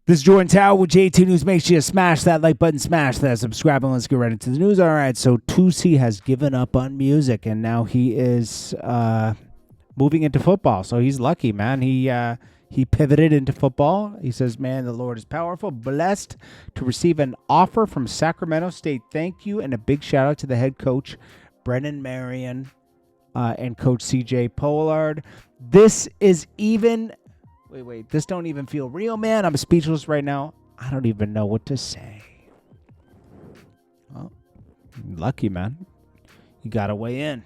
This is Jordan Tower with JT News. Make sure you smash that like button, smash that subscribe, and let's get right into the news. All right, so Toosii has given up on music, and now he is moving into football. So he's lucky, man. He pivoted into football. He says, man, the Lord is powerful. Blessed to receive an offer from Sacramento State. Thank you, and a big shout out to the head coach, Brennan Marion, and Coach CJ Pollard. This is even... Wait, this don't even feel real, man. I'm speechless right now. I don't even know what to say. Well, lucky, man. You got to weigh in.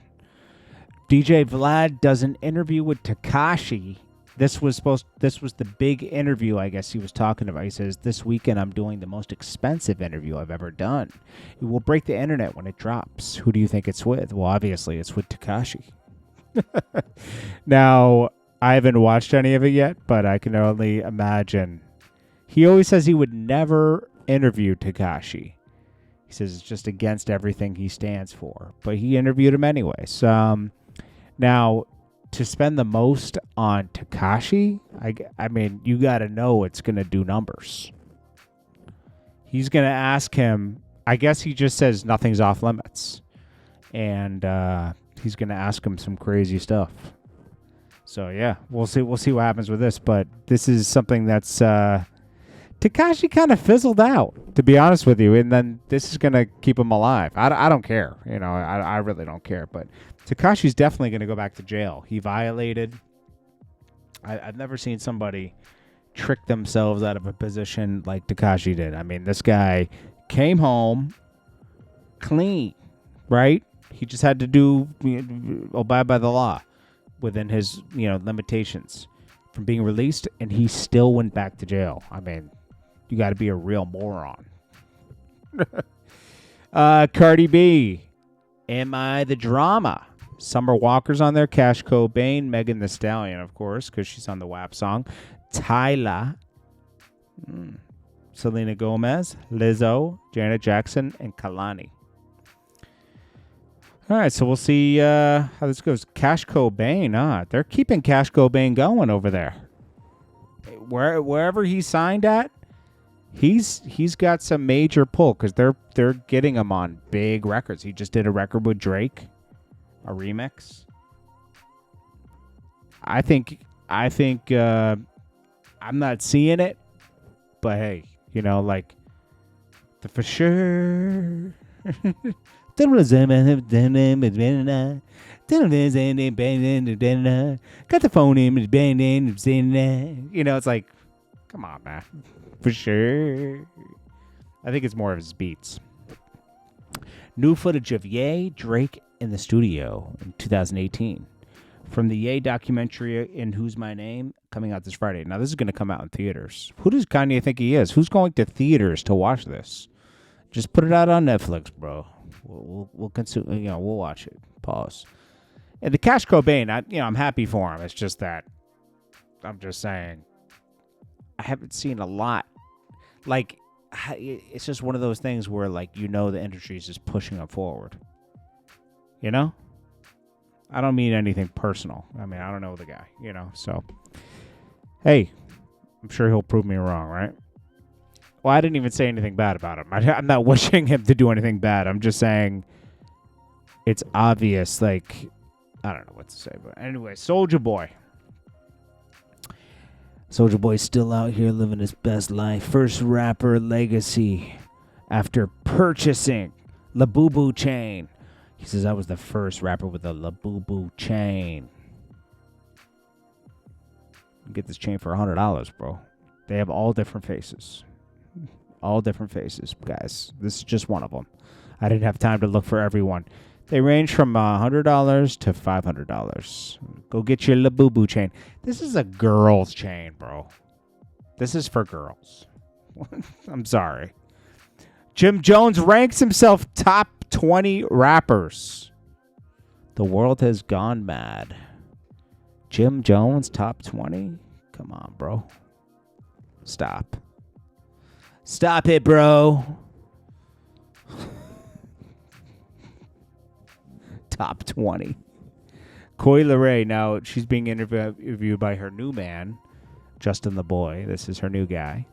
DJ Vlad does an interview with TEKASHI. This was the big interview, I guess he was talking about. He says, this weekend I'm doing the most expensive interview I've ever done. It will break the internet when it drops. Who do you think it's with? Well, obviously, it's with TEKASHI. Now... I haven't watched any of it yet, but I can only imagine. He always says he would never interview TEKASHI. He says it's just against everything he stands for. But he interviewed him anyways. Now, to spend the most on TEKASHI, I mean, you got to know it's going to do numbers. He's going to ask him, I guess he just says nothing's off limits. And he's going to ask him some crazy stuff. So, yeah, we'll see what happens with this. But this is something that's TEKASHI kind of fizzled out, to be honest with you. And then this is going to keep him alive. I don't care. You know, I really don't care. But TEKASHI's definitely going to go back to jail. He violated. I've never seen somebody trick themselves out of a position like TEKASHI did. I mean, this guy came home clean, right? He just had to abide by the law within his, limitations from being released, and he still went back to jail. I mean, you got to be a real moron. Cardi B, Am I the Drama? Summer Walker's on there. Cash Cobain, Megan Thee Stallion, of course, because she's on the WAP song. Tyla, Selena Gomez, Lizzo, Janet Jackson, and Kalani. All right, so we'll see how this goes. Cash Cobain, they're keeping Cash Cobain going over there. Wherever he's signed at, he's got some major pull because they're getting him on big records. He just did a record with Drake, a remix. I think I'm not seeing it, but hey, the for sure. Got the phone in, it's like, come on, man. For sure. I think it's more of his beats. New footage of Ye, Drake in the studio in 2018. From the Ye documentary In Who's My Name, coming out this Friday. Now, this is going to come out in theaters. Who does Kanye think he is? Who's going to theaters to watch this? Just put it out on Netflix, bro. We'll consume. We'll watch it. Pause. And the Cash Cobain, I'm happy for him. It's just that I'm just saying I haven't seen a lot. Like, it's just one of those things where, the industry is just pushing him forward. I don't mean anything personal. I mean, I don't know the guy. So hey, I'm sure he'll prove me wrong, right? Well, I didn't even say anything bad about him. I'm not wishing him to do anything bad. I'm just saying it's obvious. I don't know what to say. But anyway, Soulja Boy. Soulja Boy's still out here living his best life. First rapper legacy after purchasing Labubu chain. He says, I was the first rapper with a Labubu chain. You get this chain for $100, bro. They have all different faces. All different faces, guys. This is just one of them. I didn't have time to look for everyone. They range from $100 to $500. Go get your Labubu chain. This is a girl's chain, bro. This is for girls. I'm sorry. Jim Jones ranks himself top 20 rappers. The world has gone mad. Jim Jones, top 20? Come on, bro. Stop. Stop it, bro. Top 20. Coi Leray, now she's being interviewed by her new man, Justin the Boy. This is her new guy.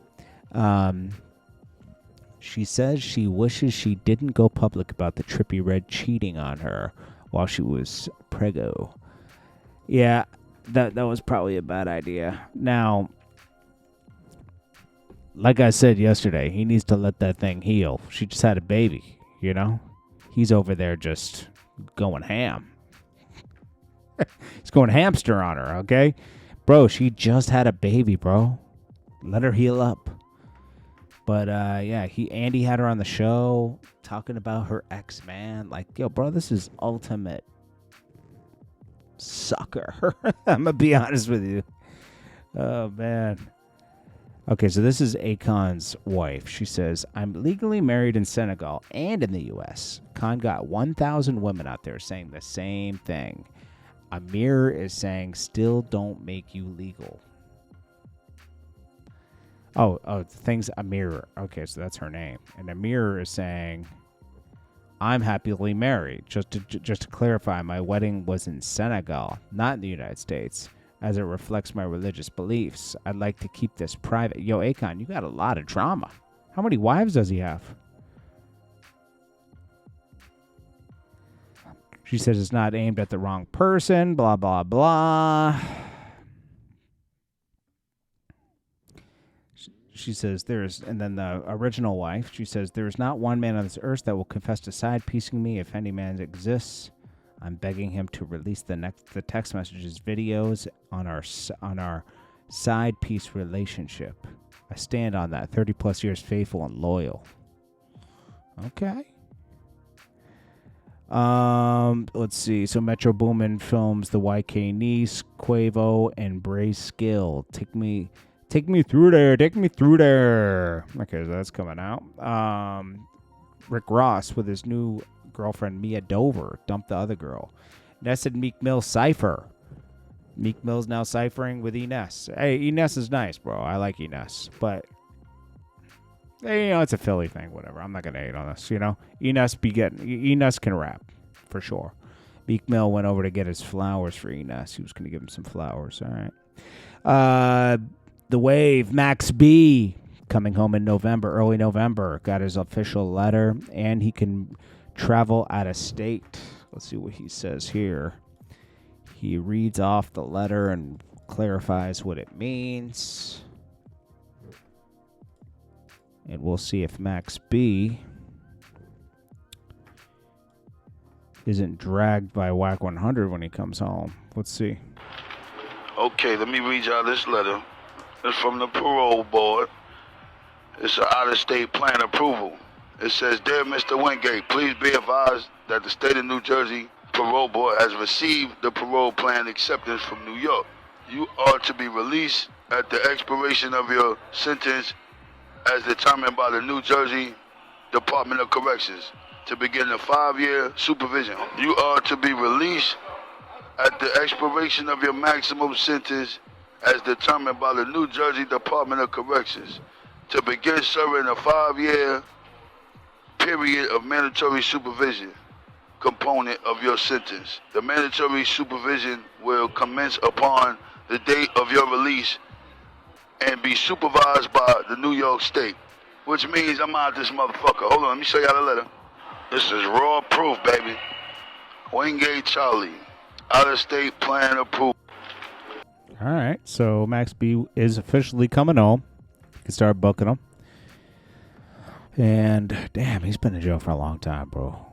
She says she wishes she didn't go public about the Trippie Redd cheating on her while she was preggo. Yeah, that was probably a bad idea. Now, like I said yesterday, he needs to let that thing heal. She just had a baby, you know? He's over there just going ham. He's going hamster on her, okay? Bro, she just had a baby, bro. Let her heal up. But, yeah, Andy had her on the show talking about her ex, man. Like, yo, bro, this is ultimate sucker. I'm going to be honest with you. Oh, man. Okay, so this is Akon's wife. She says, I'm legally married in Senegal and in the U.S. Khan got 1,000 women out there saying the same thing. Amir is saying, still don't make you legal. Oh, the thing's Amir. Okay, so that's her name. And Amir is saying, I'm happily married. Just to clarify, my wedding was in Senegal, not in the United States, as it reflects my religious beliefs. I'd like to keep this private. Yo, Akon, you got a lot of drama. How many wives does he have? She says it's not aimed at the wrong person, blah, blah, blah. She says and then the original wife, she says, there is not one man on this earth that will confess to side piecing me if any man exists. I'm begging him to release the text messages, videos on our side piece relationship. I stand on that. 30 plus years faithful and loyal. Okay. Let's see. So Metro Boomin films the YK Niece, Quavo, and Bray Skill. Take me through there. Take me through there. Okay, so that's coming out. Rick Ross with his new girlfriend Mia Dover dumped the other girl. Ness and Meek Mill cipher. Meek Mill's now ciphering with Ines. Hey, Ines is nice, bro. I like Ines, but hey, it's a Philly thing. Whatever. I'm not gonna hate on this. Ines can rap for sure. Meek Mill went over to get his flowers for Ines. He was gonna give him some flowers. All right. The Wave, Max B, coming home in November, early November. Got his official letter, and he can travel out of state. Let's see what he says here. He reads off the letter and clarifies what it means. And we'll see if Max B isn't dragged by Whack 100 when he comes home. Let's see. Okay, let me read y'all this letter. It's from the parole board. It's an out-of-state plan approval. It says, Dear Mr. Wingate, please be advised that the state of New Jersey parole board has received the parole plan acceptance from New York. You are to be released at the expiration of your sentence as determined by the New Jersey Department of Corrections to begin a 5-year supervision. You are to be released at the expiration of your maximum sentence as determined by the New Jersey Department of Corrections to begin serving a 5-year period of mandatory supervision component of your sentence. The mandatory supervision will commence upon the date of your release and be supervised by the New York State, which means I'm out this motherfucker. Hold on, let me show y'all the letter. This is raw proof, baby. Wingate Charlie, out-of-state plan approved. All right, so Max B is officially coming home. You can start booking him. And, damn, he's been in jail for a long time, bro.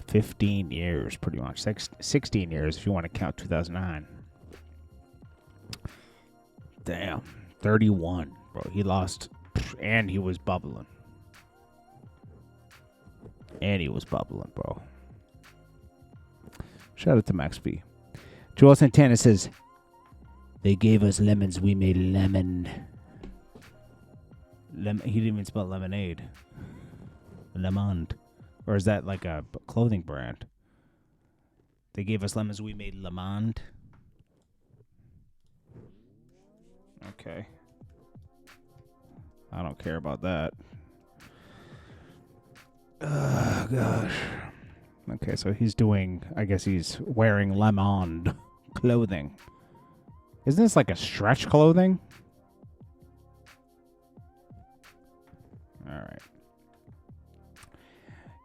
15 years, pretty much. 16 years, if you want to count 2009. Damn, 31, bro. He lost, and he was bubbling. Bro. Shout out to Max B. Juelz Santana says, they gave us lemons, we made lemon. He didn't even spell lemonade. Lemond. Or is that like a clothing brand? They gave us lemons, we made Lemond. Okay. I don't care about that. Oh, gosh. Okay, so he's doing, I guess he's wearing Lemond clothing. Isn't this like a stretch clothing? right.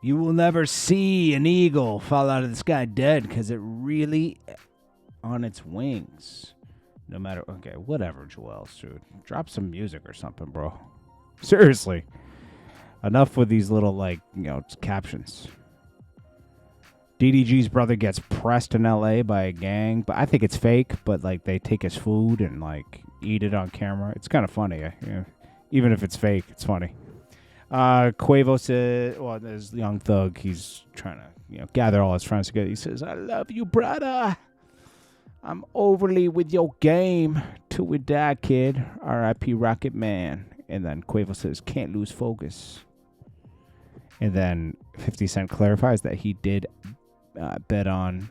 You will never see an eagle fall out of the sky dead because it really on its wings. No matter. Okay, whatever, Juelz, dude. Drop some music or something, bro. Seriously. Enough with these little, captions. DDG's brother gets pressed in LA by a gang, but I think it's fake, but, they take his food and, eat it on camera. It's kind of funny. Even if it's fake, it's funny. Quavo said, there's Young Thug. He's trying to, gather all his friends together. He says, I love you, brother. I'm overly with your game. Till we die, kid. R.I.P. Rocket Man. And then Quavo says, can't lose focus. And then 50 Cent clarifies that he did bet on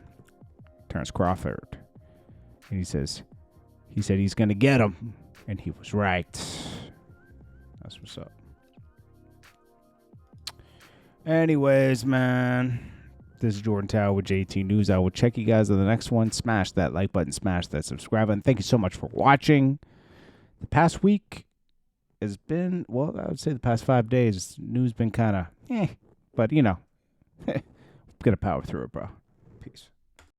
Terrence Crawford. And he said he's going to get him. And he was right. That's what's up. Anyways, man, this is Jordan Tower with JT News. I will check you guys on the next one. Smash that like button, smash that subscribe button. Thank you so much for watching. The past week has been, I would say the past 5 days, news been kind of, but, we're going to power through it, bro. Peace.